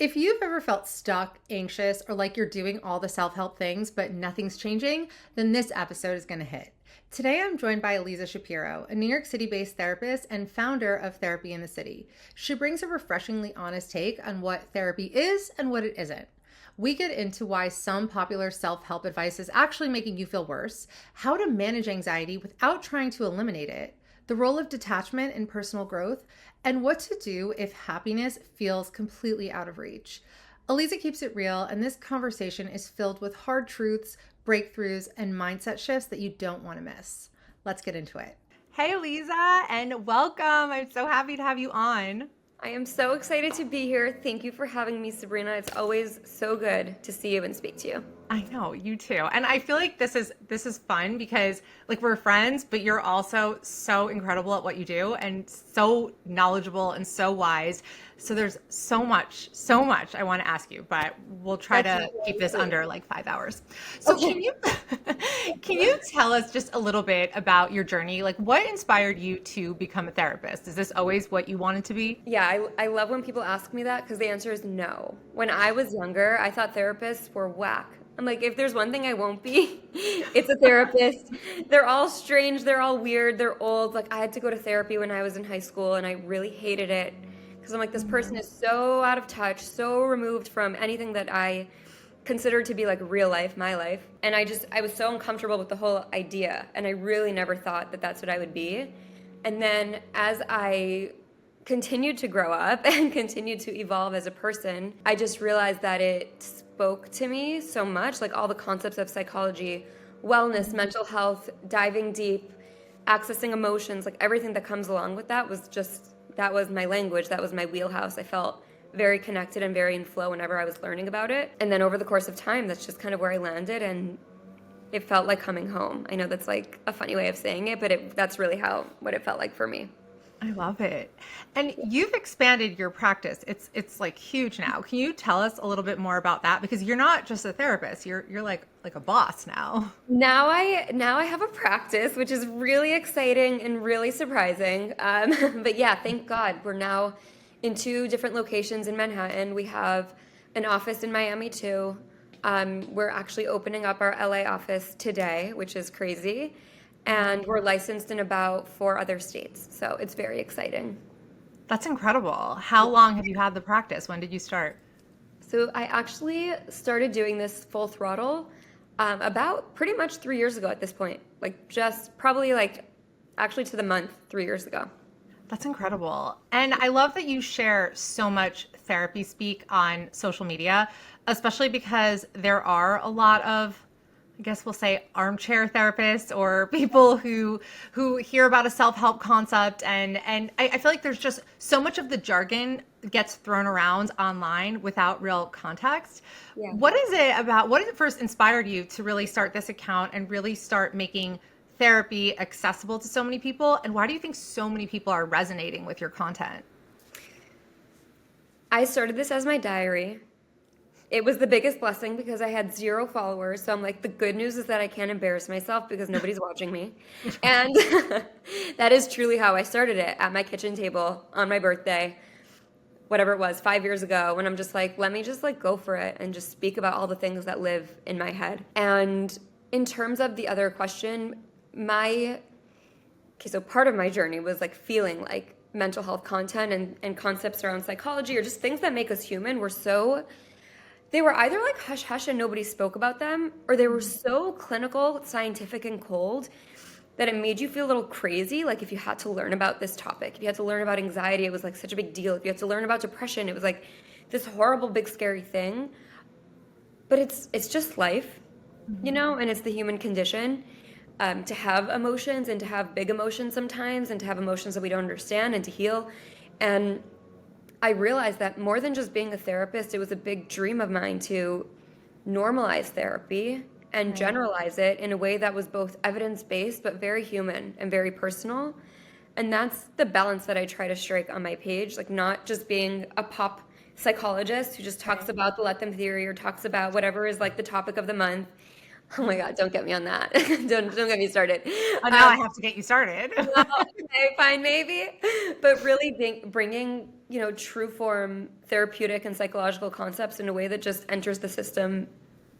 If you've ever felt stuck, anxious, or like you're doing all the self help things, but nothing's changing, then this episode is going to hit. Today, I'm joined by Aliza Shapiro, a New York City based therapist and founder of Therapy in the City. She brings a refreshingly honest take on what therapy is and what it isn't. We get into why some popular self help advice is actually making you feel worse, how to manage anxiety without trying to eliminate it, the role of detachment in personal growth, and what to do if happiness feels completely out of reach. Aliza keeps it real, and this conversation is filled with hard truths, breakthroughs, and mindset shifts that you don't want to miss. Let's get into it. Hey, Aliza, and welcome. I'm so happy to have you on. I am so excited to be here. Thank you for having me, Sabrina. It's always so good to see you and speak to you. I know, you too. And I feel like this is fun because like we're friends, but you're also so incredible at what you do and so knowledgeable and so wise. So there's so much I want to ask you, but we'll try to keep this under like 5 hours. So Okay. can you tell us just a little bit about your journey? Like what inspired you to become a therapist? Is this always what you wanted to be? Yeah, I love when people ask me that because the answer is no. When I was younger, I thought therapists were whack. I'm like, if there's one thing I won't be, it's a therapist. They're all strange, they're all weird, they're old. Like I had to go to therapy when I was in high school and I really hated it because I'm like, this person is so out of touch, so removed from anything that I considered to be like real life, my life. And I was so uncomfortable with the whole idea. And I really never thought that that's what I would be. And then as I continued to grow up and continued to evolve as a person, I just realized that it spoke to me so much, like all the concepts of psychology, wellness, mental health, diving deep, accessing emotions, like everything that comes along with that that was my language, that was my wheelhouse. I felt very connected and very in flow whenever I was learning about it. And then over the course of time, that's just kind of where I landed, and it felt like coming home. I know that's like a funny way of saying it, but that's really what it felt like for me. I love it. And you've expanded your practice. It's like huge now. Can you tell us a little bit more about that? Because you're not just a therapist. You're like a boss now. Now I have a practice, which is really exciting and really surprising. But yeah, thank God we're now in 2 different locations in Manhattan. We have an office in Miami too. We're actually opening up our LA office today, which is crazy. And we're licensed in about 4 other states. So it's very exciting. That's incredible. How long have you had the practice? When did you start? So I actually started doing this full throttle about pretty much 3 years ago at this point. Like just probably like actually to the month 3 years ago. That's incredible. And I love that you share so much therapy speak on social media, especially because there are a lot of, I guess we'll say, armchair therapists or people who hear about a self-help concept, and I feel like there's just so much of the jargon gets thrown around online without real context. Yeah. What is it first inspired you to really start this account and really start making therapy accessible to so many people? And why do you think so many people are resonating with your content? I started this as my diary. It was the biggest blessing because I had 0 followers. So I'm like, the good news is that I can't embarrass myself because nobody's watching me. And that is truly how I started it, at my kitchen table on my birthday, whatever it was, 5 years ago, when I'm just like, let me just like go for it and just speak about all the things that live in my head. And in terms of the other question, so part of my journey was like feeling like mental health content and concepts around psychology or just things that make us human they were either like hush hush and nobody spoke about them, or they were so clinical, scientific, and cold that it made you feel a little crazy. Like if you had to learn about this topic, if you had to learn about anxiety, it was like such a big deal. If you had to learn about depression, it was like this horrible, big, scary thing. But it's just life, and it's the human condition. To have emotions and to have big emotions sometimes and to have emotions that we don't understand and to heal. And I realized that more than just being a therapist, it was a big dream of mine to normalize therapy and generalize it in a way that was both evidence-based but very human and very personal. And that's the balance that I try to strike on my page, like not just being a pop psychologist who just talks about the let them theory or talks about whatever is like the topic of the month. Oh my God, don't get me on that. Don't get me started. Now I have to get you started. Well, okay, fine, maybe. But really bringing true form therapeutic and psychological concepts in a way that just enters the system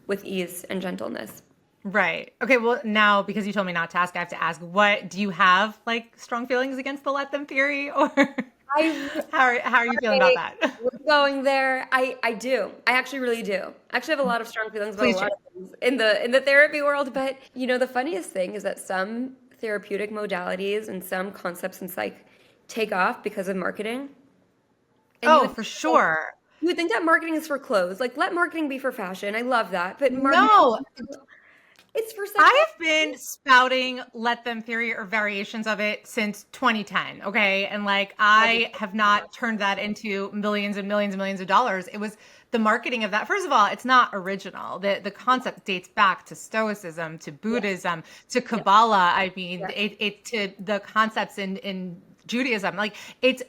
with ease and gentleness. Right. Okay. Well, now because you told me not to ask, I have to ask, what do you have like strong feelings against the let them theory, or I how are you feeling about Okay, that? we're going there. I do. I actually really do. I actually have a lot of strong feelings about a Please lot share. of things in the therapy world. But the funniest thing is that some therapeutic modalities and some concepts in psych take off because of marketing. And Oh, for sure. you would think that marketing is for clothes. Like let marketing be for fashion. I love that. But marketing, No, it's for I have psychology. been spouting let them theory or variations of it since 2010. Okay. And like, I have not turned that into millions and millions and millions of dollars. It was the marketing of that. First of all, it's not original. The concept dates back to Stoicism, to Yeah, Buddhism, to yeah, Kabbalah. I mean, yeah. it to the concepts in Judaism. Like it's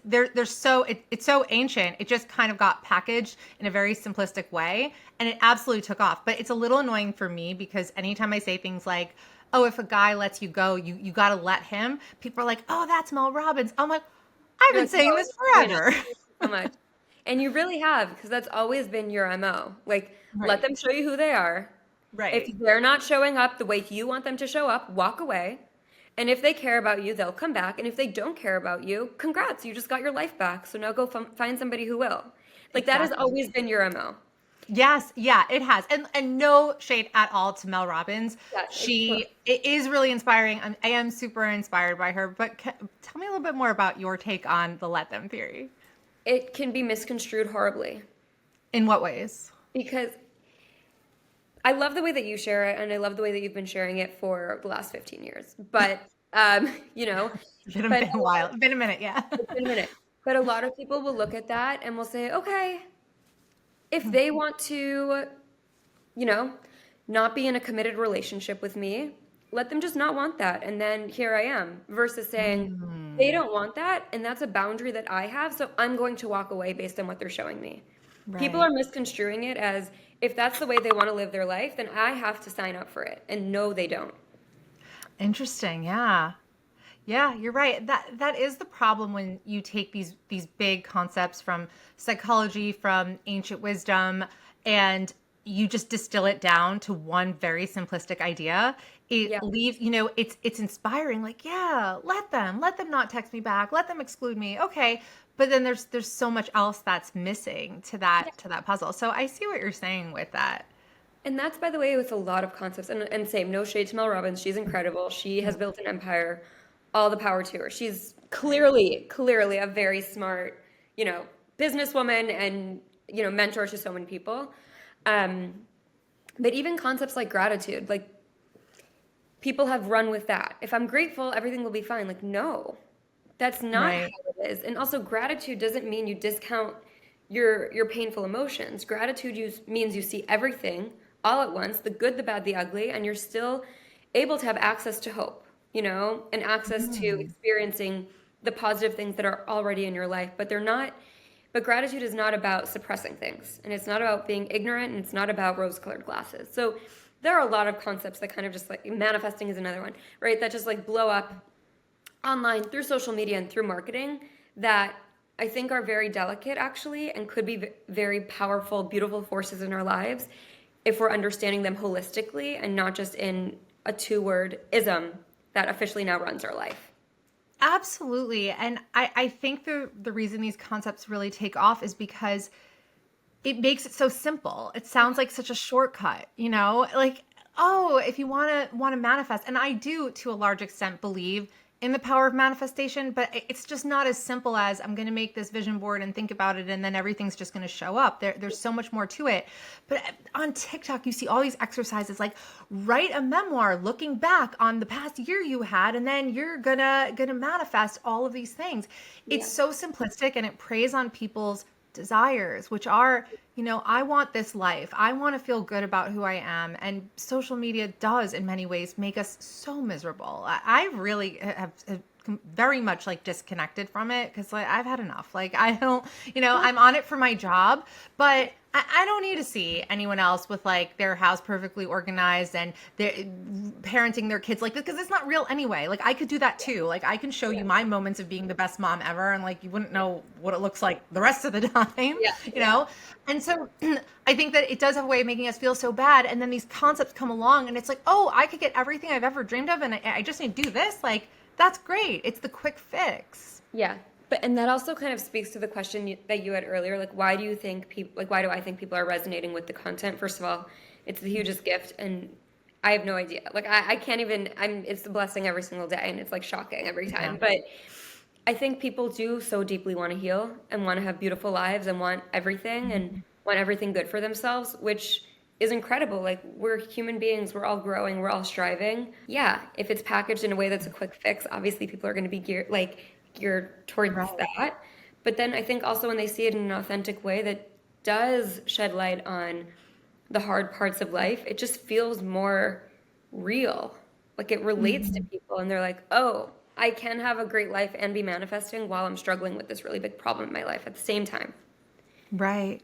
so ancient. It just kind of got packaged in a very simplistic way and it absolutely took off. But it's a little annoying for me because anytime I say things like, "Oh, if a guy lets you go, you got to let him." People are like, "Oh, that's Mel Robbins." I'm like, "I've You're been like, no, saying this forever." thank you so much. And you really have, because that's always been your MO. Like, let Right. them show you who they are. If Right. they're not showing up the way you want them to show up, walk away. And if they care about you, they'll come back. And if they don't care about you, congrats, you just got your life back. So now go find somebody who will. Like, that has Exactly. always been your MO. Yes, yeah, it has. And no shade at all to Mel Robbins. Yeah, it's She it is really inspiring. I am super inspired by her, but tell me a little bit more about your take on the let them theory. it can be misconstrued horribly In what ways? because I love the way that you share it, and I love the way that you've been sharing it for the last 15 years. But, you know, Been a while. Been a minute, yeah. it's been a minute. But a lot of people will look at that and will say, okay, if they want to, you know, not be in a committed relationship with me, let them just not want that. And then here I am, versus saying, they Mm, don't want that, and that's a boundary that I have, so I'm going to walk away based on what they're showing me. People are right. misconstruing it as if that's the way they want to live their life, then I have to sign up for it. And no, they don't. Interesting. Yeah. Yeah, you're right. That is the problem when you take these big concepts from psychology, from ancient wisdom, and you just distill it down to one very simplistic idea. It Yeah. leaves, it's inspiring, like, yeah, let them not text me back, let them exclude me. Okay. But then there's so much else that's missing to that puzzle. So I see what you're saying with that. And that's, by the way, with a lot of concepts. And same, no shade to Mel Robbins. She's incredible. She has built an empire. All the power to her. She's clearly a very smart, businesswoman and, mentor to so many people. Um, but even concepts like gratitude, like people have run with that. If I'm grateful, everything will be fine. Like, no, that's not how Right. it is. And also, gratitude doesn't mean you discount your painful emotions. Gratitude means you see everything all at once, the good, the bad, the ugly, and you're still able to have access to hope, and access to Mm, experiencing the positive things that are already in your life. But gratitude is not about suppressing things, and it's not about being ignorant, and it's not about rose-colored glasses. So there are a lot of concepts that kind of just like manifesting is another one, right? That just like blow up online through social media and through marketing that I think are very delicate actually and could be very powerful, beautiful forces in our lives if we're understanding them holistically and not just in a two-word ism that officially now runs our life. absolutely. And I think the reason these concepts really take off is because it makes it so simple. It sounds like such a shortcut, like, oh, if you want to manifest. And I do to a large extent believe in the power of manifestation, but it's just not as simple as I'm going to make this vision board and think about it and then everything's just going to show up. There's so much more to it. But on TikTok, you see all these exercises like write a memoir looking back on the past year you had and then you're going to manifest all of these things. It's Yeah. so simplistic and it preys on people's desires, which are, I want this life. I want to feel good about who I am. And social media does, in many ways, make us so miserable. I really have very much like disconnected from it because like I've had enough. Like I don't, I'm on it for my job, but I don't need to see anyone else with like their house perfectly organized and they're parenting their kids like this because it's not real anyway. Like I could do that too. Like I can show you my moments of being the best mom ever and like you wouldn't know what it looks like the rest of the time, Yeah, you know? And so I think that it does have a way of making us feel so bad. And then these concepts come along and it's like, oh, I could get everything I've ever dreamed of and I just need to do this. Like that's great. It's the quick fix. yeah. And that also kind of speaks to the question that you had earlier, like why do you think people, like why do I think people are resonating with the content? First of all, it's the hugest gift, and I have no idea. Like I can't even. It's a blessing every single day, and it's like shocking every time. Yeah. But I think people do so deeply want to heal and want to have beautiful lives and want everything and want everything good for themselves, which is incredible. Like we're human beings, we're all growing, we're all striving. Yeah, if it's packaged in a way that's a quick fix, obviously people are going to be geared towards Right. that. But then I think also when they see it in an authentic way that does shed light on the hard parts of life, it just feels more real. Like it relates to people and they're like, oh, I can have a great life and be manifesting while I'm struggling with this really big problem in my life at the same time. Right.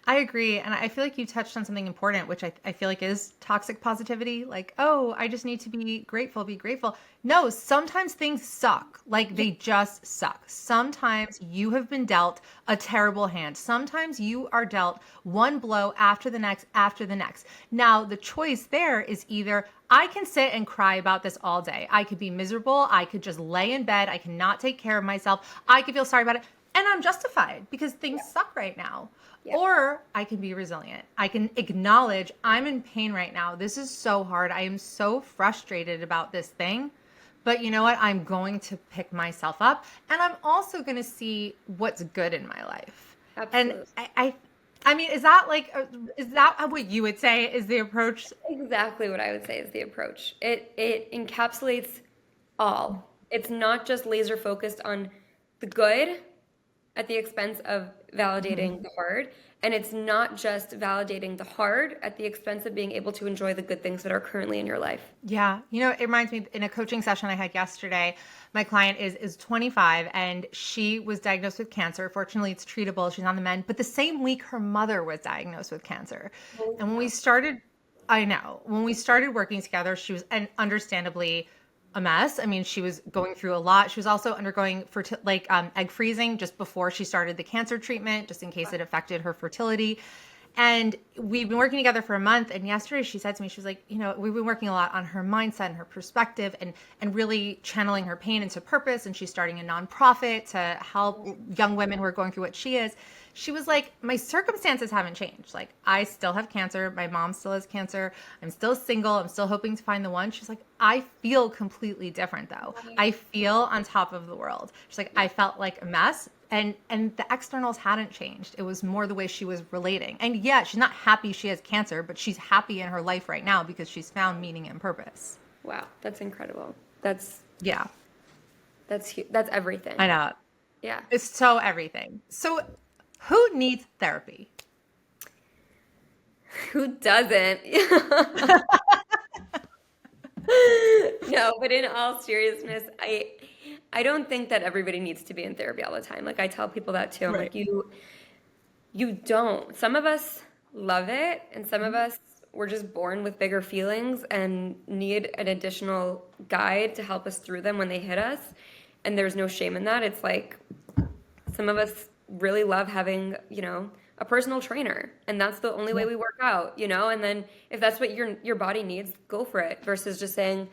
I agree. And I feel like you touched on something important, which I feel like is toxic positivity. Like, oh, I just need to be grateful, be grateful. No, sometimes things suck. Like they just suck. Sometimes you have been dealt a terrible hand. Sometimes you are dealt one blow after the next, after the next. Now, the choice there is either I can sit and cry about this all day. I could be miserable. I could just lay in bed. I cannot take care of myself. I could feel sorry about it. And I'm justified because things suck right now. Yeah. Or I can be resilient. I can acknowledge I'm in pain right now. This is so hard. I am so frustrated about this thing. But you know what? I'm going to pick myself up and I'm also going to see what's good in my life. Absolutely. And I mean, is that what you would say is the approach? Exactly what I would say is the approach. It encapsulates all. It's not just laser focused on the good at the expense of validating the hard. And it's not just validating the hard at the expense of being able to enjoy the good things that are currently in your life. Yeah. You know, it reminds me in a coaching session I had yesterday, my client is 25 and she was diagnosed with cancer. Fortunately, it's treatable. She's on the mend. But the same week, her mother was diagnosed with cancer. And when we started, I know, when we started working together, she was, and understandably, a mess. I mean, she was going through a lot. She was also undergoing egg freezing just before she started the cancer treatment, just in case it affected her fertility. And we've been working together for a month. And yesterday she said to me, she was like, you know, we've been working a lot on her mindset and her perspective and really channeling her pain into purpose. And she's starting a nonprofit to help young women who are going through what she is. She was like, my circumstances haven't changed. Like, I still have cancer. My mom still has cancer. I'm still single. I'm still hoping to find the one. She's like, I feel completely different though. I feel on top of the world. She's like, I felt like a mess. And the externals hadn't changed. It was more the way she was relating. And yeah, she's not happy she has cancer, but she's happy in her life right now because she's found meaning and purpose. Wow, that's incredible. That's Everything. I know. Yeah. It's so everything. So who needs therapy? Who doesn't? No, but in all seriousness, I don't think that everybody needs to be in therapy all the time. Like I tell people that too. I'm Right. like, you don't. Some of us love it, and some of us were just born with bigger feelings and need an additional guide to help us through them when they hit us. And there's no shame in that. It's like some of us really love having, you know, a personal trainer, and that's the only way we work out, you know? And then if that's what your body needs, go for it, versus just saying,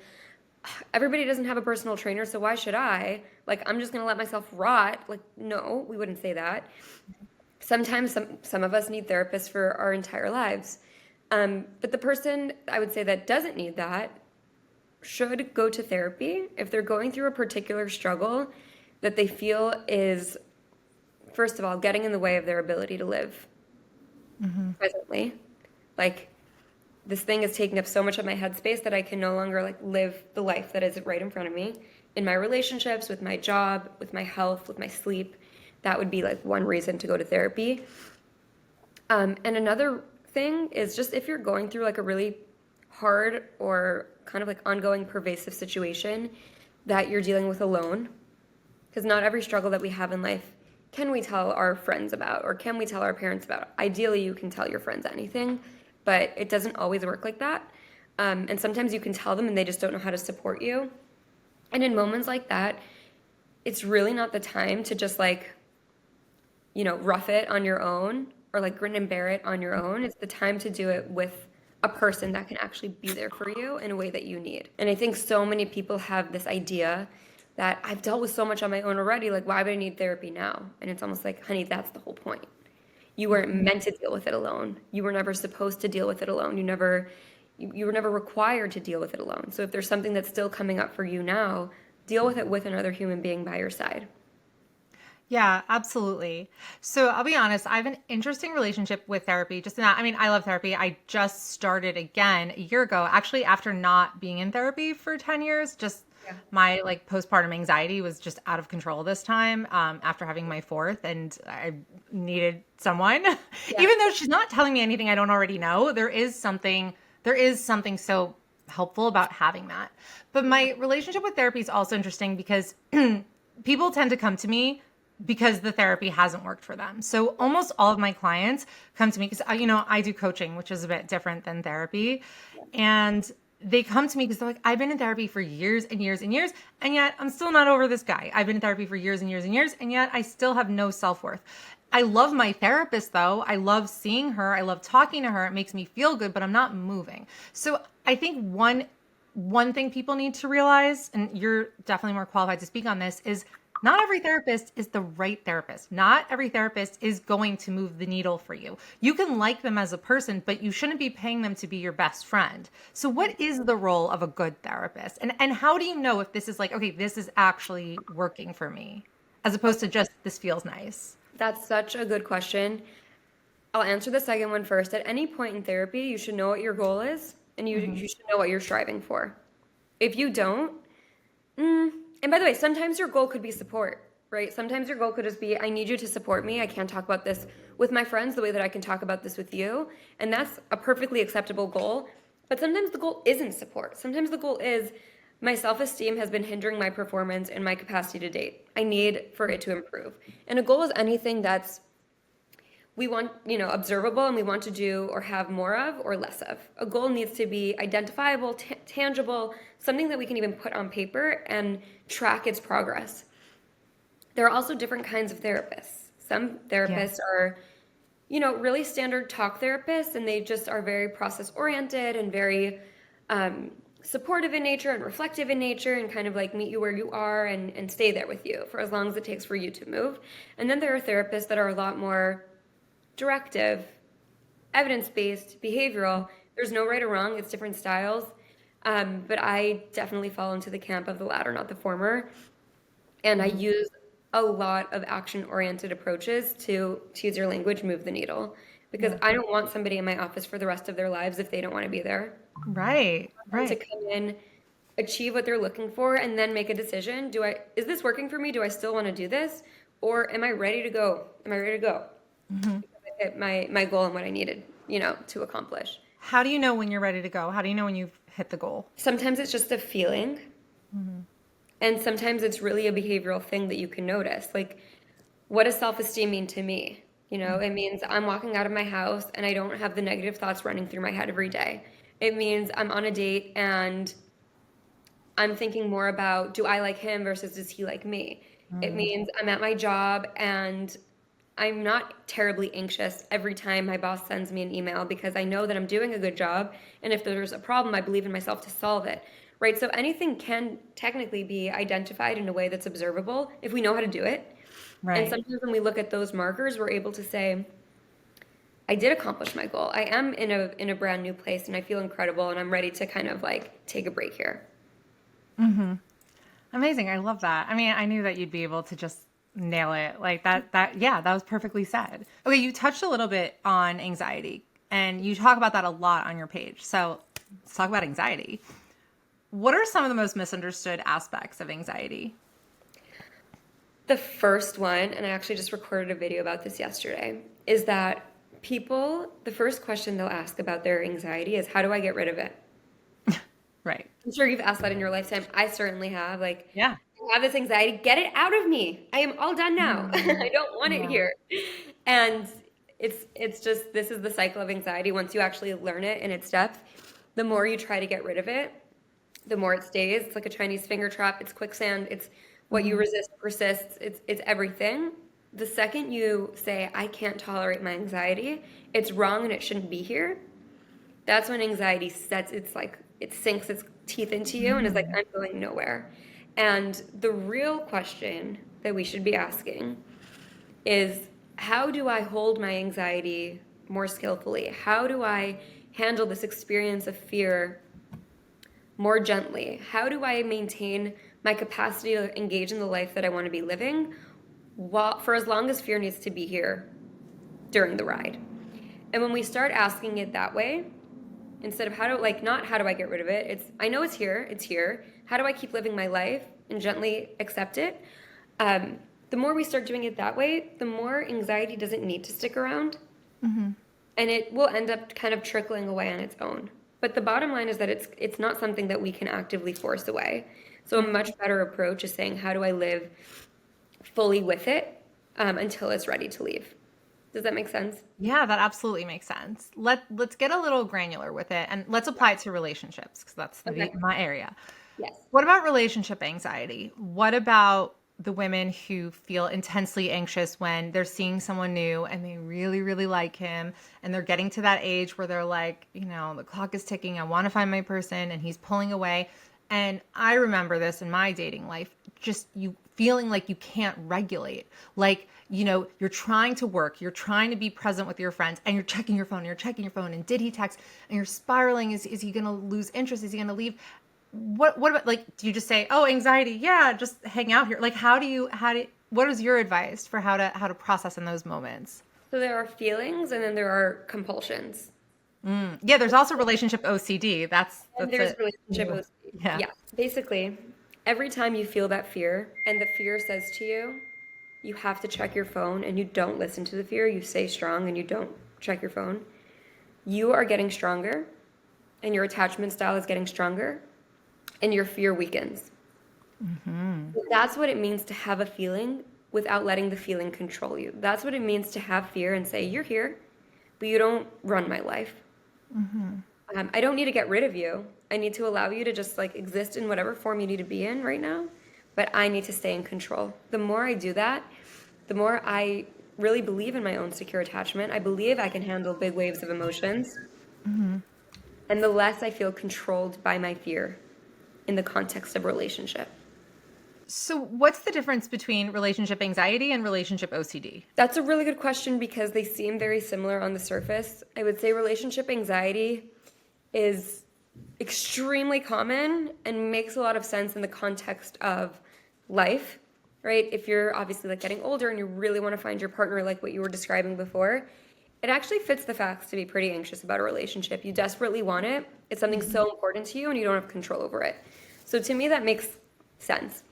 everybody doesn't have a personal trainer, so why should I? Like, I'm just going to let myself rot. Like, no, we wouldn't say that. Sometimes some of us need therapists for our entire lives. But the person, I would say, that doesn't need that should go to therapy if they're going through a particular struggle that they feel is, first of all, getting in the way of their ability to live presently. Like, this thing is taking up so much of my headspace that I can no longer like live the life that is right in front of me in my relationships, with my job, with my health, with my sleep. That would be like one reason to go to therapy. And another thing is just if you're going through like a really hard or kind of like ongoing pervasive situation that you're dealing with alone, because not every struggle that we have in life can we tell our friends about, or can we tell our parents about? Ideally, you can tell your friends anything, but it doesn't always work like that. And sometimes you can tell them and they just don't know how to support you. And in moments like that, it's really not the time to just like, rough it on your own or like grin and bear it on your own. It's the time to do it with a person that can actually be there for you in a way that you need. And I think so many people have this idea that I've dealt with so much on my own already, like why would I need therapy now? And it's almost like, honey, that's the whole point. You weren't meant to deal with it alone. You were never supposed to deal with it alone. You were never required to deal with it alone. So if there's something that's still coming up for you now, deal with it with another human being by your side. Yeah, absolutely. So I'll be honest, I have an interesting relationship with therapy. Just in that, I mean, I love therapy. I just started again a year ago, actually, after not being in therapy for 10 years. Just Yeah. my like postpartum anxiety was just out of control this time after having my fourth, and I needed someone. Yeah. Even though she's not telling me anything I don't already know, there is something so helpful about having that. But my relationship with therapy is also interesting because people tend to come to me because the therapy hasn't worked for them. So almost all of my clients come to me because, I do coaching, which is a bit different than therapy. And they come to me because they're like, I've been in therapy for years and years and years, and yet I'm still not over this guy. I've been in therapy for years and years and years, and yet I still have no self-worth. I love my therapist though. I love seeing her. I love talking to her. It makes me feel good, but I'm not moving. So I think one thing people need to realize, and you're definitely more qualified to speak on this, is not every therapist is the right therapist. Not every therapist is going to move the needle for you. You can like them as a person, but you shouldn't be paying them to be your best friend. So what is the role of a good therapist? And how do you know if this is like, okay, this is actually working for me, as opposed to just this feels nice? That's such a good question. I'll answer the second one first. At any point in therapy, you should know what your goal is and you should know what you're striving for. If you don't, and by the way, sometimes your goal could be support, right? Sometimes your goal could just be, I need you to support me. I can't talk about this with my friends the way that I can talk about this with you. And that's a perfectly acceptable goal. But sometimes the goal isn't support. Sometimes the goal is, my self-esteem has been hindering my performance and my capacity to date. I need for it to improve. And a goal is anything that's we want, observable and we want to do or have more of or less of. A goal needs to be identifiable, tangible, something that we can even put on paper and track its progress. There are also different kinds of therapists. Some therapists are, really standard talk therapists, and they just are very process oriented and very supportive in nature and reflective in nature and kind of like meet you where you are and stay there with you for as long as it takes for you to move. And then there are therapists that are a lot more directive, evidence-based, behavioral. There's no right or wrong. It's different styles. But I definitely fall into the camp of the latter, not the former. And I use a lot of action-oriented approaches to use your language, move the needle. Because I don't want somebody in my office for the rest of their lives if they don't want to be there. Right. To come in, achieve what they're looking for, and then make a decision. Is this working for me? Do I still want to do this? Or am I ready to go? Because I hit my goal and what I needed, to accomplish. How do you know when you're ready to go? How do you know when you've hit the goal? Sometimes it's just a feeling. And sometimes it's really a behavioral thing that you can notice. Like, what does self-esteem mean to me? It means I'm walking out of my house and I don't have the negative thoughts running through my head every day. It means I'm on a date and I'm thinking more about, do I like him versus does he like me? It means I'm at my job and I'm not terribly anxious every time my boss sends me an email because I know that I'm doing a good job. And if there's a problem, I believe in myself to solve it, right? So anything can technically be identified in a way that's observable if we know how to do it. Right. And sometimes when we look at those markers, we're able to say, I did accomplish my goal. I am in a brand new place and I feel incredible and I'm ready to kind of like take a break here. Amazing. I love that. I mean, I knew that you'd be able to just nail it like that. That was perfectly said. Okay. You touched a little bit on anxiety and you talk about that a lot on your page. So let's talk about anxiety. What are some of the most misunderstood aspects of anxiety? The first one, and I actually just recorded a video about this yesterday, is that the first question they'll ask about their anxiety is, how do I get rid of it? Right. I'm sure you've asked that in your lifetime. I certainly have. Like, yeah. I have this anxiety. Get it out of me. I am all done now. I don't want it Yeah. here. And it's just this is the cycle of anxiety. Once you actually learn it in its depth, the more you try to get rid of it, the more it stays. It's like a Chinese finger trap. It's quicksand. It's what you resist persists. It's everything. The second you say, I can't tolerate my anxiety, it's wrong and it shouldn't be here, that's when anxiety sets it's like it sinks its teeth into you and is like, I'm going nowhere. And the real question that we should be asking is, how do I hold my anxiety more skillfully? How do I handle this experience of fear more gently? How do I maintain my capacity to engage in the life that I want to be living for as long as fear needs to be here during the ride? And when we start asking it that way, instead of not how do I get rid of it, it's I know it's here. How do I keep living my life and gently accept it? The more we start doing it that way, the more anxiety doesn't need to stick around. And it will end up kind of trickling away on its own. But the bottom line is that it's not something that we can actively force away. So a much better approach is saying, how do I live fully with it until it's ready to leave? Does that make sense? Yeah, that absolutely makes sense. Let's get a little granular with it, and let's apply it to relationships, because that's Okay. my area. Yes. What about relationship anxiety? What about the women who feel intensely anxious when they're seeing someone new and they really, really like him, and they're getting to that age where they're like, the clock is ticking, I want to find my person, and he's pulling away. And I remember this in my dating life, just you feeling like you can't regulate. Like, you're trying to work, you're trying to be present with your friends, and you're checking your phone, and did he text? And you're spiraling. Is he going to lose interest? Is he going to leave? What about, like, do you just say, oh, anxiety, yeah, just hang out here? Like, what is your advice for how to process in those moments? So there are feelings and then there are compulsions. Yeah, there's also relationship OCD. That's And there's it. relationship OCD. Yeah. Yeah. Basically, every time you feel that fear and the fear says to you, you have to check your phone, and you don't listen to the fear, you stay strong and you don't check your phone, you are getting stronger and your attachment style is getting stronger and your fear weakens. That's what it means to have a feeling without letting the feeling control you. That's what it means to have fear and say, you're here, but you don't run my life. I don't need to get rid of you. I need to allow you to just exist in whatever form you need to be in right now, but I need to stay in control. The more I do that, the more I really believe in my own secure attachment. I believe I can handle big waves of emotions. And the less I feel controlled by my fear in the context of relationship. So what's the difference between relationship anxiety and relationship OCD? That's a really good question because they seem very similar on the surface. I would say relationship anxiety is extremely common and makes a lot of sense in the context of life, right? If you're obviously getting older and you really want to find your partner, like what you were describing before, it actually fits the facts to be pretty anxious about a relationship. You desperately want it. It's something so important to you and you don't have control over it. So to me, that makes sense.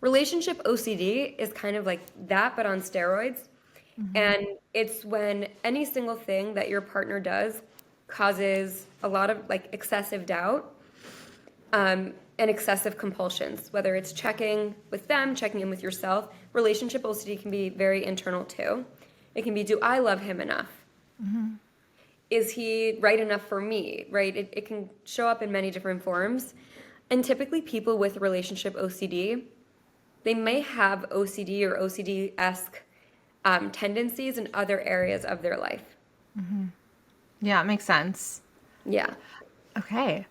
Relationship OCD is kind of like that, but on steroids. And it's when any single thing that your partner does causes a lot of excessive doubt and excessive compulsions, whether it's checking with them, checking in with yourself. Relationship OCD can be very internal too. It can be, do I love him enough? Is he right enough for me, right? It can show up in many different forms. And typically people with relationship OCD, they may have OCD or OCD-esque tendencies in other areas of their life. Yeah, it makes sense. Yeah. Okay.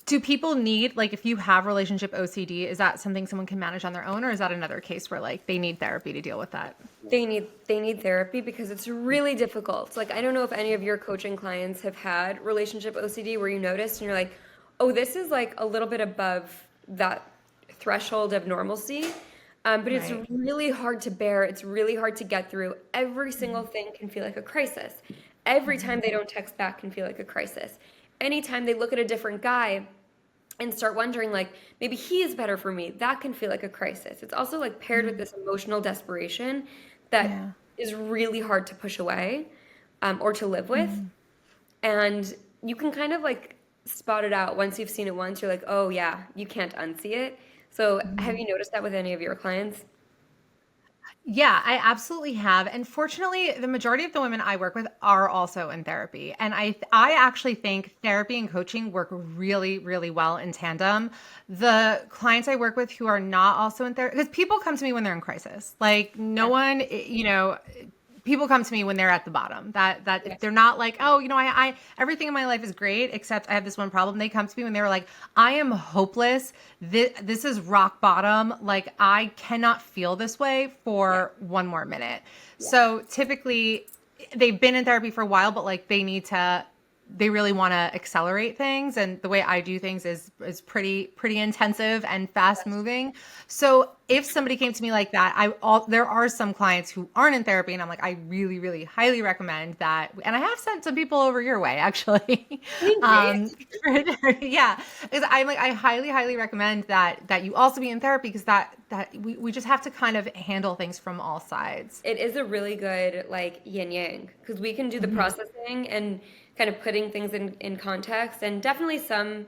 Do people need, if you have relationship OCD, is that something someone can manage on their own, or is that another case where they need therapy to deal with that? They need therapy because it's really difficult. I don't know if any of your coaching clients have had relationship OCD where you noticed and you're like, oh, this is a little bit above that threshold of normalcy. But it's really hard to bear. It's really hard to get through. Every single thing can feel like a crisis. Every time they don't text back can feel like a crisis. Anytime they look at a different guy and start wondering, maybe he is better for me, that can feel like a crisis. It's also paired with this emotional desperation that is really hard to push away or to live with. And you can kind of spot it out once you've seen it once. You're like, oh yeah, you can't unsee it. So have Mhm. you noticed that with any of your clients? Yeah, I absolutely have. And fortunately, the majority of the women I work with are also in therapy. And I actually think therapy and coaching work really, really well in tandem. The clients I work with who are not also in therapy, because people come to me when they're in crisis. Like no Yeah. one, people come to me when they're at the bottom. That Yeah. if they're not like, oh, I everything in my life is great except I have this one problem. They come to me when they're like, I am hopeless. This is rock bottom. Like I cannot feel this way Yeah. for one more minute. Yeah. So typically they've been in therapy for a while, but like they really want to accelerate things, and the way I do things is pretty intensive and fast That's moving. So if somebody came to me like that, there are some clients who aren't in therapy, and I'm like, I really, really highly recommend that. And I have sent some people over your way, actually. great. Yeah, because I'm like, I highly, highly recommend that you also be in therapy, because we just have to kind of handle things from all sides. It is a really good like yin yang because we can do the Mhm. processing and kind of putting things in context and definitely some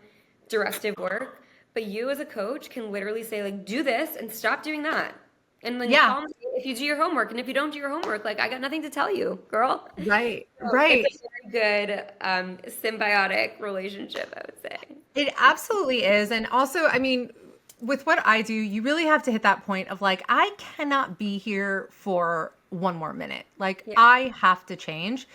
directive work. But you as a coach can literally say like do this and stop doing that. And then Yeah, call me if you do your homework. And if you don't do your homework, like I got nothing to tell you, girl. right, So it's right. a very good symbiotic relationship, I would say. It absolutely is. And also, I mean, with what I do, you really have to hit that point of like, I cannot be here for one more minute. Like, Yeah. I have to change.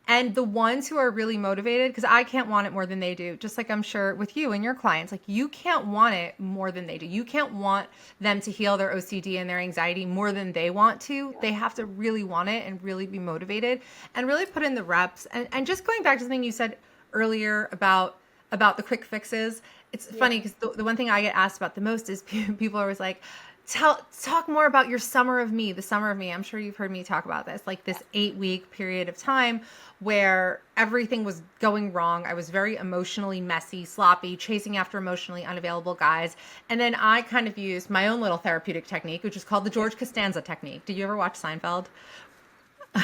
And the ones who are really motivated, because I can't want it more than they do, just like I'm sure with you and your clients, like you can't want it more than they do. You can't want them to heal their OCD and their anxiety more than they want to. Yeah. They have to really want it and really be motivated and really put in the reps. And just going back to something you said earlier about the quick fixes. It's Yeah. funny because the one thing I get asked about the most is people are always like, talk more about your summer of me, the summer of me. I'm sure you've heard me talk about this, like this 8 week period of time where everything was going wrong. I was very emotionally messy, sloppy, chasing after emotionally unavailable guys. And then I kind of used my own little therapeutic technique, which is called the Yeah. George Costanza technique. Did you ever watch Seinfeld?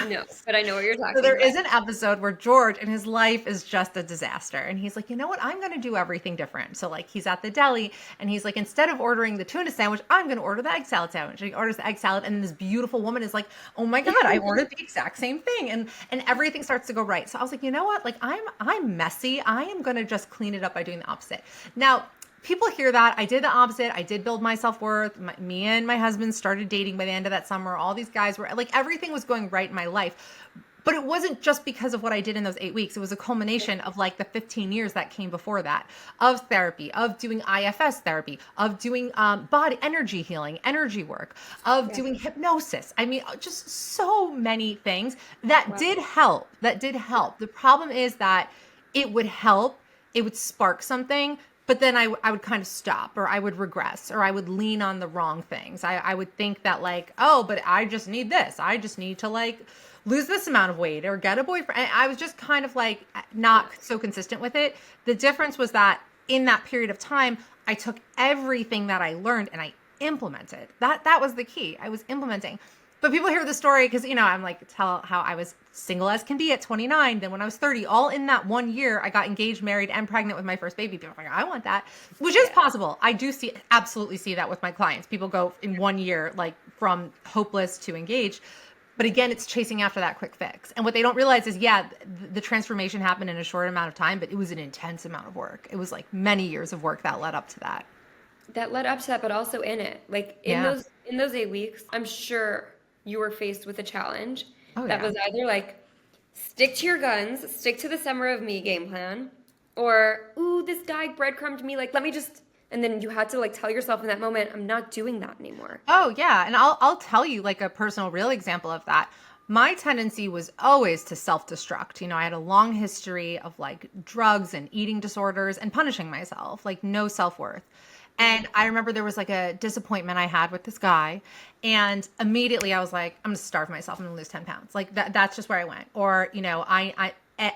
No, but I know what you're So talking there about. is an episode where George and his life is just a disaster. And he's like, you know what? I'm going to do everything different. So, like, he's at the deli and he's like, instead of ordering the tuna sandwich, I'm going to order the egg salad sandwich. And he orders the egg salad. And this beautiful woman is like, oh my God, I ordered the exact same thing. And everything starts to go right. So I was like, you know what? Like, I'm messy. I am going to just clean it up by doing the opposite. Now, people hear that. I did the opposite. I did build my self-worth. Me and my husband started dating by the end of that summer. All these guys were like, everything was going right in my life. But it wasn't just because of what I did in those 8 weeks. It was a culmination of like the 15 years that came before that, of therapy, of doing IFS therapy, of doing body energy healing, energy work, of Yeah. doing hypnosis. I mean, just so many things that Wow. did help. That did help. The problem is that it would help, it would spark something, but then I would kind of stop, or I would regress, or I would lean on the wrong things. I would think that like, oh, but I just need this. I just need to like lose this amount of weight or get a boyfriend. And I was just kind of like Yeah. not so consistent with it. The difference was that in that period of time, I took everything that I learned and I implemented. That was the key. I was implementing. But people hear the story because, I'm like, tell how I was single as can be at 29. Then when I was 30, all in that 1 year, I got engaged, married, and pregnant with my first baby. People are like, I want that, which is Yeah. possible. I do absolutely see that with my clients. People go in 1 year, like from hopeless to engaged. But again, it's chasing after that quick fix. And what they don't realize is, yeah, the transformation happened in a short amount of time, but it was an intense amount of work. It was like many years of work that led up to that. That led up to that, but also in it. Like Yeah. in those 8 weeks, I'm sure you were faced with a challenge Oh, that yeah. was either like stick to your guns, stick to the summer of me game plan, or ooh, this guy breadcrumbed me, like let me just and then you had to like tell yourself in that moment, I'm not doing that anymore. Oh, yeah. And I'll tell you like a personal real example of that. My tendency was always to self-destruct. I had a long history of like drugs and eating disorders and punishing myself, like no self-worth. Yeah. And I remember there was like a disappointment I had with this guy, and immediately I was like, I'm gonna starve myself. I'm gonna lose 10 pounds. Like that's just where I went. Or,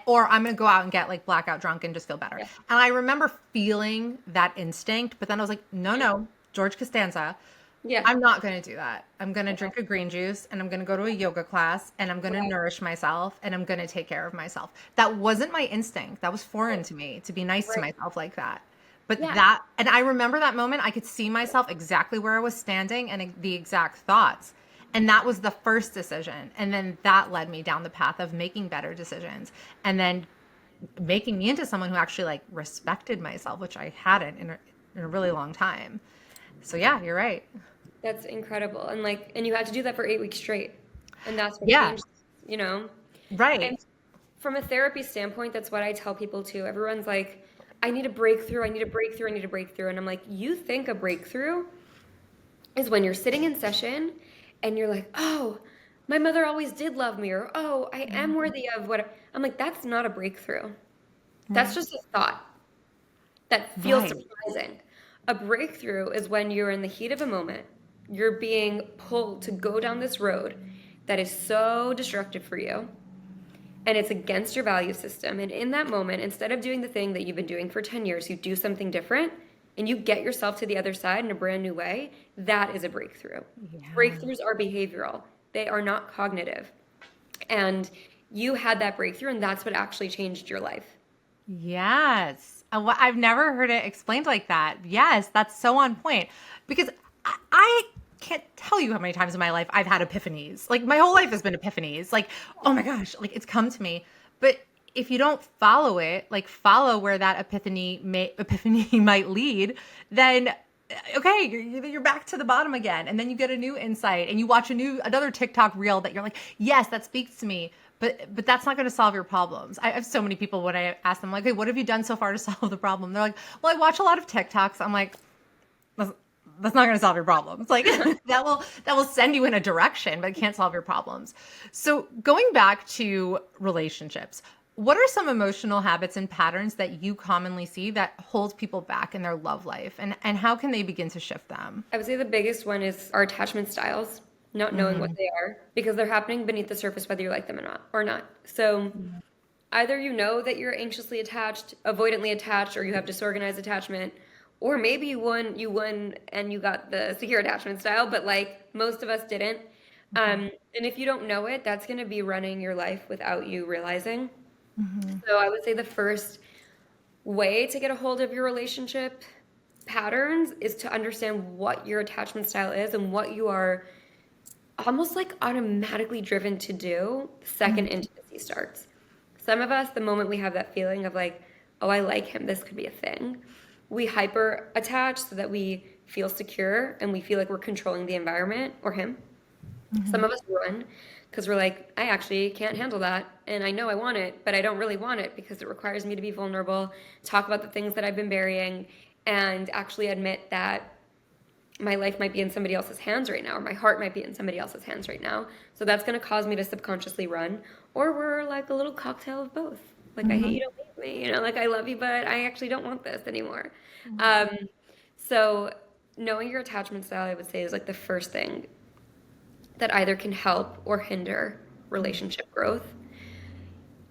or I'm gonna go out and get like blackout drunk and just feel better. Yeah. And I remember feeling that instinct, but then I was like, no, no, George Costanza. Yeah. I'm not going to do that. I'm going to drink a green juice and I'm going to go to a yoga class and I'm going to Wow. nourish myself and I'm going to take care of myself. That wasn't my instinct. That was foreign to me to be nice to Right. myself like that. But Yeah. that, and I remember that moment, I could see myself exactly where I was standing and the exact thoughts. And that was the first decision. And then that led me down the path of making better decisions and then making me into someone who actually like respected myself, which I hadn't in a really long time. So yeah, you're right. That's incredible. And like, and you had to do that for 8 weeks straight. And that's what Yeah, changed, you know? right. And from a therapy standpoint, that's what I tell people too. Everyone's like, I need a breakthrough, I need a breakthrough, I need a breakthrough. And I'm like, you think a breakthrough is when you're sitting in session and you're like, oh, my mother always did love me, or oh, I am worthy of what I'm like, that's not a breakthrough. That's Right. just a thought that feels Right. surprising. A breakthrough is when you're in the heat of a moment, you're being pulled to go down this road that is so destructive for you, and it's against your value system. And in that moment, instead of doing the thing that you've been doing for 10 years, you do something different and you get yourself to the other side in a brand new way. That is a breakthrough. Yeah. Breakthroughs are behavioral, they are not cognitive. And you had that breakthrough, and that's what actually changed your life. Yes. I've never heard it explained like that. Yes, that's so on point. Because I can't tell you how many times in my life I've had epiphanies. Like my whole life has been epiphanies. Like, oh my gosh, like it's come to me. But if you don't follow it, like follow where that epiphany might lead, then okay, you're back to the bottom again. And then you get a new insight and you watch another TikTok reel that you're like, yes, that speaks to me. But that's not going to solve your problems. I have so many people when I ask them like, hey, what have you done so far to solve the problem? They're like, well, I watch a lot of TikToks. I'm like, that's not going to solve your problems. Like that will send you in a direction, but it can't solve your problems. So going back to relationships, what are some emotional habits and patterns that you commonly see that hold people back in their love life, and how can they begin to shift them? I would say the biggest one is our attachment styles, not knowing what they are, because they're happening beneath the surface whether you like them or not. So either you know that you're anxiously attached, avoidantly attached, or you have disorganized attachment, or maybe you won and you got the secure attachment style, but like most of us didn't. And if you don't know it, that's going to be running your life without you realizing. So I would say the first way to get a hold of your relationship patterns is to understand what your attachment style is and what you are almost like automatically driven to do the second intimacy starts. Some of us, the moment we have that feeling of like, oh, I like him, this could be a thing, we hyper attach so that we feel secure and we feel like we're controlling the environment or him. Some of us run because we're like, I actually can't handle that. And I know I want it, but I don't really want it because it requires me to be vulnerable, talk about the things that I've been burying, and actually admit that my life might be in somebody else's hands right now, or my heart might be in somebody else's hands right now. So that's going to cause me to subconsciously run. Or we're like a little cocktail of both. Like, I hate you, don't hate me. You know, like I love you, but I actually don't want this anymore. Um, so knowing your attachment style, I would say, is like the first thing that either can help or hinder relationship growth.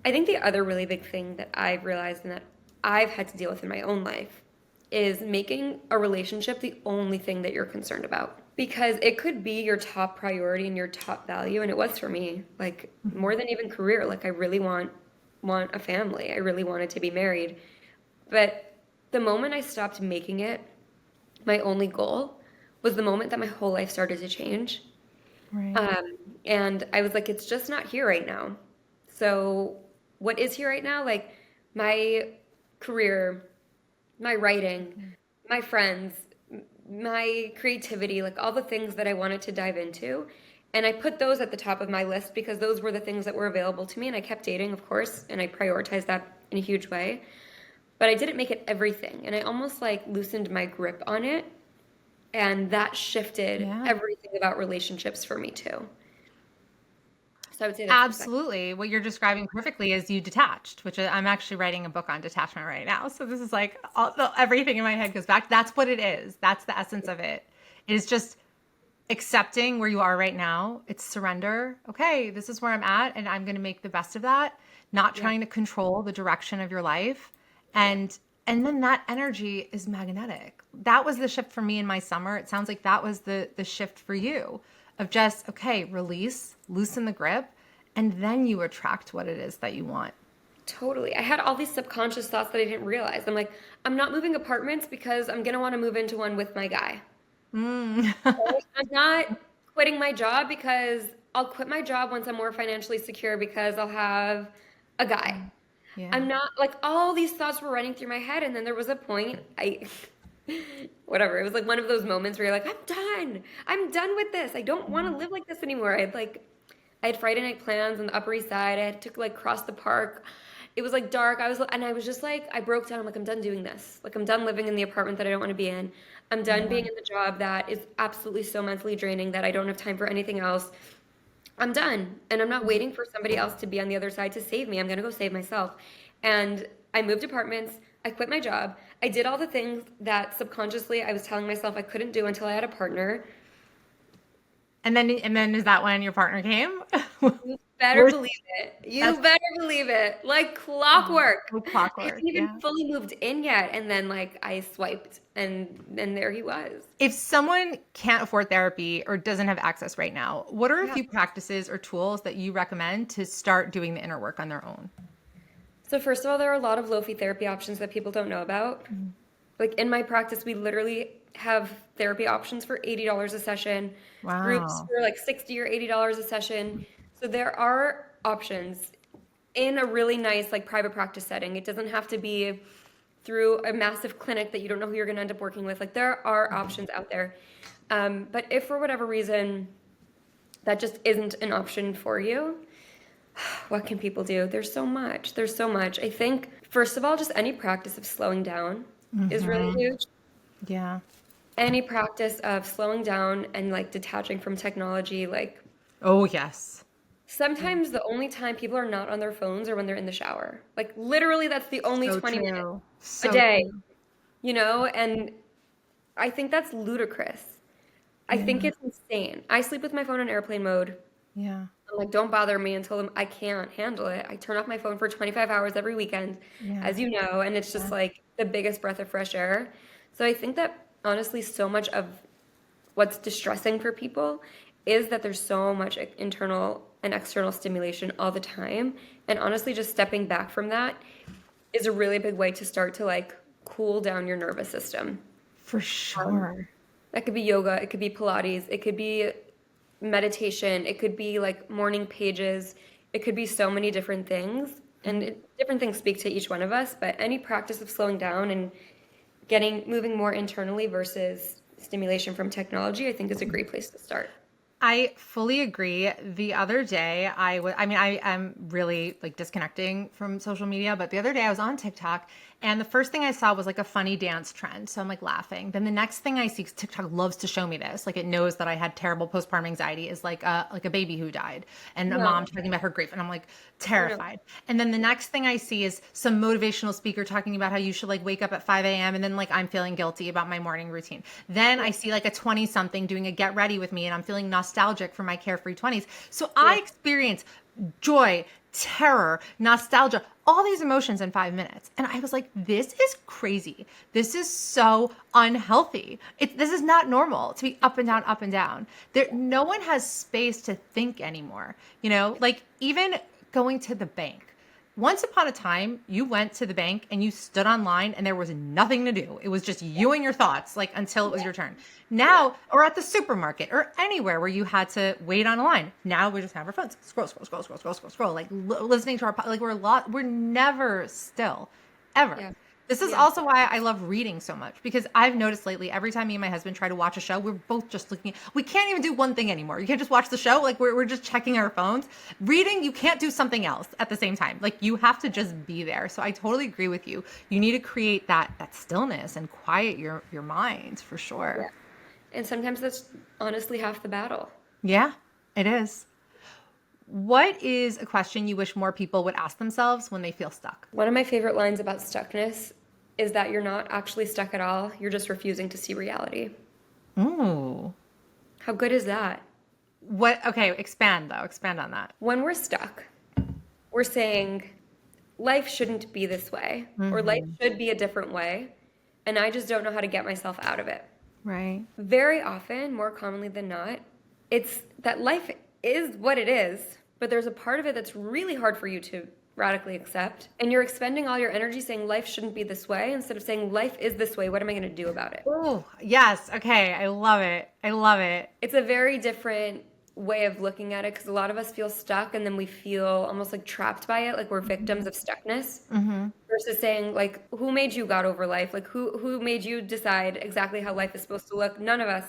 I think the other really big thing that I've realized and that I've had to deal with in my own life is making a relationship the only thing that you're concerned about. Because it could be your top priority and your top value, and it was for me, like more than even career. Like I really want a family. I really wanted to be married. But the moment I stopped making it my only goal was the moment that my whole life started to change. Right. And I was like, it's just not here right now. So what is here right now? Like my career, my writing, my friends, my creativity, like all the things that I wanted to dive into. And I put those at the top of my list because those were the things that were available to me. And I kept dating, of course, and I prioritized that in a huge way. But I didn't make it everything. And I almost like loosened my grip on it. And that shifted Yeah. everything about relationships for me too. So I would say that's the second. Absolutely. What you're describing perfectly is you detached, which I'm actually writing a book on detachment right now. So this is like everything in my head goes back. That's what it is. That's the essence of it. It is just accepting where you are right now. It's surrender. Okay, this is where I'm at, and I'm going to make the best of that. Not Yeah. trying to control the direction of your life, Yeah. and then that energy is magnetic. That was the shift for me in my summer. It sounds like that was the shift for you of just okay, release, loosen the grip, and then you attract what it is that you want. Totally. I had all these subconscious thoughts that I didn't realize. I'm like, I'm not moving apartments because I'm going to want to move into one with my guy. Mm. Right? I'm not quitting my job because I'll quit my job once I'm more financially secure because I'll have a guy. Yeah. I'm not like all these thoughts were running through my head, and then there was a point whatever. It was like one of those moments where you're like, I'm done. I'm done with this. I don't want to live like this anymore. I had Friday night plans on the Upper East Side. I had to like cross the park. It was like dark. I was just like, I broke down. I'm like, I'm done doing this. Like, I'm done living in the apartment that I don't want to be in. I'm done Yeah. being in the job that is absolutely so mentally draining that I don't have time for anything else. I'm done. And I'm not waiting for somebody else to be on the other side to save me. I'm going to go save myself. And I moved apartments. I quit my job. I did all the things that subconsciously I was telling myself I couldn't do until I had a partner. And then is that when your partner came? You better We're- believe it. You That's better believe it. Like clockwork. so I clockwork. hadn't even Yeah. fully moved in yet. And then like I swiped and there he was. If someone can't afford therapy or doesn't have access right now, what are a Yeah. few practices or tools that you recommend to start doing the inner work on their own? So first of all, there are a lot of low-fee therapy options that people don't know about. Like in my practice, we literally have therapy options for $80 a session, groups Wow. for like $60 or $80 a session. So there are options in a really nice like private practice setting. It doesn't have to be through a massive clinic that you don't know who you're going to end up working with. Like there are options out there. But if for whatever reason that just isn't an option for you, what can people do? There's so much. There's so much. I think, first of all, just any practice of slowing down is really huge. Yeah. Any practice of slowing down and like detaching from technology. Like Oh, yes. sometimes the only time people are not on their phones are when they're in the shower. Like literally, that's the only So 20 minutes true. a So day, true. you know? And I think that's ludicrous. I think Yeah. it's insane. I sleep with my phone on airplane mode. Yeah. I'm like, don't bother me until I can't handle it. I turn off my phone for 25 hours every weekend, Yeah. as you know, and it's just like the biggest breath of fresh air. So I think that honestly, so much of what's distressing for people is that there's so much internal and external stimulation all the time. And honestly, just stepping back from that is a really big way to start to like cool down your nervous system. For sure. That could be yoga, it could be Pilates, it could be meditation, it could be like morning pages, it could be so many different things. And different things speak to each one of us, but any practice of slowing down and moving more internally versus stimulation from technology, I think is a great place to start. I fully agree. The other day, I am really like disconnecting from social media, but the other day I was on TikTok and the first thing I saw was like a funny dance trend. So I'm like laughing. Then the next thing I see, 'cause TikTok loves to show me this, like it knows that I had terrible postpartum anxiety, is like a baby who died and a No. mom talking about her grief. And I'm like terrified. And then the next thing I see is some motivational speaker talking about how you should like wake up at 5 a.m. And then like I'm feeling guilty about my morning routine. Then I see like a 20 something doing a get ready with me and I'm feeling nostalgic for my carefree 20s. So I experience joy, terror, nostalgia, all these emotions in 5 minutes. And I was like, this is crazy. This is so unhealthy. This is not normal to be up and down, up and down. No one has space to think anymore. You know, like even going to the bank. Once upon a time, you went to the bank and you stood online and there was nothing to do. It was just you and your thoughts, like until it was your turn. Now, or at the supermarket or anywhere where you had to wait on a line. Now we just have our phones. Scroll, scroll, scroll, scroll, scroll, scroll, scroll. Like listening to like we're never still, ever. Yeah. This is also why I love reading so much, because I've noticed lately, every time me and my husband try to watch a show, we're both just looking. We can't even do one thing anymore. You can't just watch the show. Like we're just checking our phones. Reading, you can't do something else at the same time. Like you have to just be there. So I totally agree with you. You need to create that stillness and quiet your mind for sure. Yeah. And sometimes that's honestly half the battle. Yeah, it is. What is a question you wish more people would ask themselves when they feel stuck? One of my favorite lines about stuckness is that you're not actually stuck at all. You're just refusing to see reality. Ooh. How good is that? What? Okay, expand on that. When we're stuck, we're saying life shouldn't be this way, or life should be a different way, and I just don't know how to get myself out of it. Right. Very often, more commonly than not, it's that life is what it is, but there's a part of it that's really hard for you to radically accept. And you're expending all your energy saying life shouldn't be this way instead of saying life is this way. What am I going to do about it? Oh, yes. Okay. I love it. I love it. It's a very different way of looking at it because a lot of us feel stuck and then we feel almost like trapped by it, like we're victims of stuckness. Versus saying like, who made you God over life? Like who made you decide exactly how life is supposed to look? None of us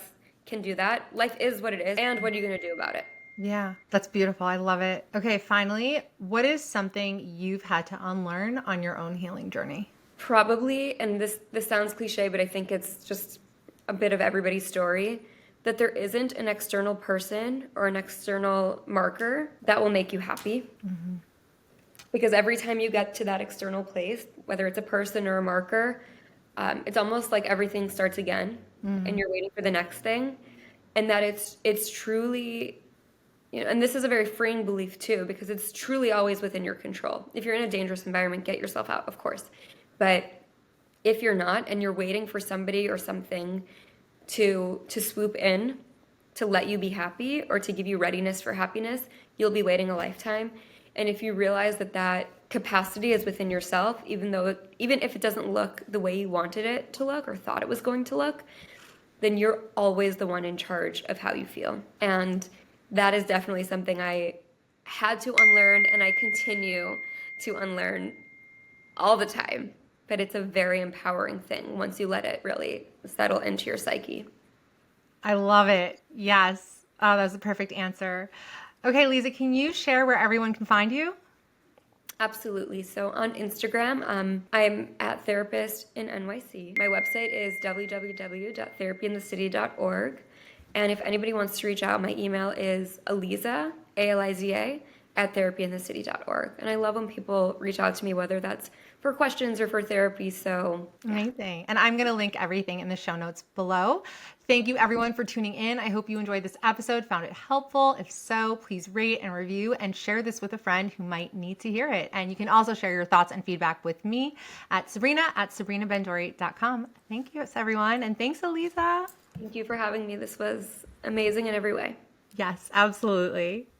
can do that. Life is what it is, and what are you going to do about it? Yeah, that's beautiful. I love it. Okay, finally, what is something you've had to unlearn on your own healing journey? Probably, and this sounds cliche, but I think it's just a bit of everybody's story, that there isn't an external person or an external marker that will make you happy. Because every time you get to that external place, whether it's a person or a marker, it's almost like everything starts again, and you're waiting for the next thing, and that it's truly, and this is a very freeing belief too, because it's truly always within your control. If you're in a dangerous environment, get yourself out, of course. But if you're not, and you're waiting for somebody or something to swoop in to let you be happy or to give you readiness for happiness, you'll be waiting a lifetime. And if you realize that capacity is within yourself, even if it doesn't look the way you wanted it to look or thought it was going to look, then you're always the one in charge of how you feel. And that is definitely something I had to unlearn, and I continue to unlearn all the time. But it's a very empowering thing once you let it really settle into your psyche. I love it. Yes. Oh, that was a perfect answer. Okay, Lisa, can you share where everyone can find you? Absolutely. So on Instagram, I'm at Therapist in NYC. My website is www.therapyinthecity.org. And if anybody wants to reach out, my email is Aliza, ALIZA, at therapyinthecity.org. And I love when people reach out to me, whether that's for questions or for therapy. So amazing. And I'm going to link everything in the show notes below. Thank you everyone for tuning in. I hope you enjoyed this episode, found it helpful. If so, please rate and review and share this with a friend who might need to hear it. And you can also share your thoughts and feedback with me at sabrinabendori.com. Thank you, everyone. And thanks, Aliza. thank you for having me. This was amazing in every way. Yes, absolutely.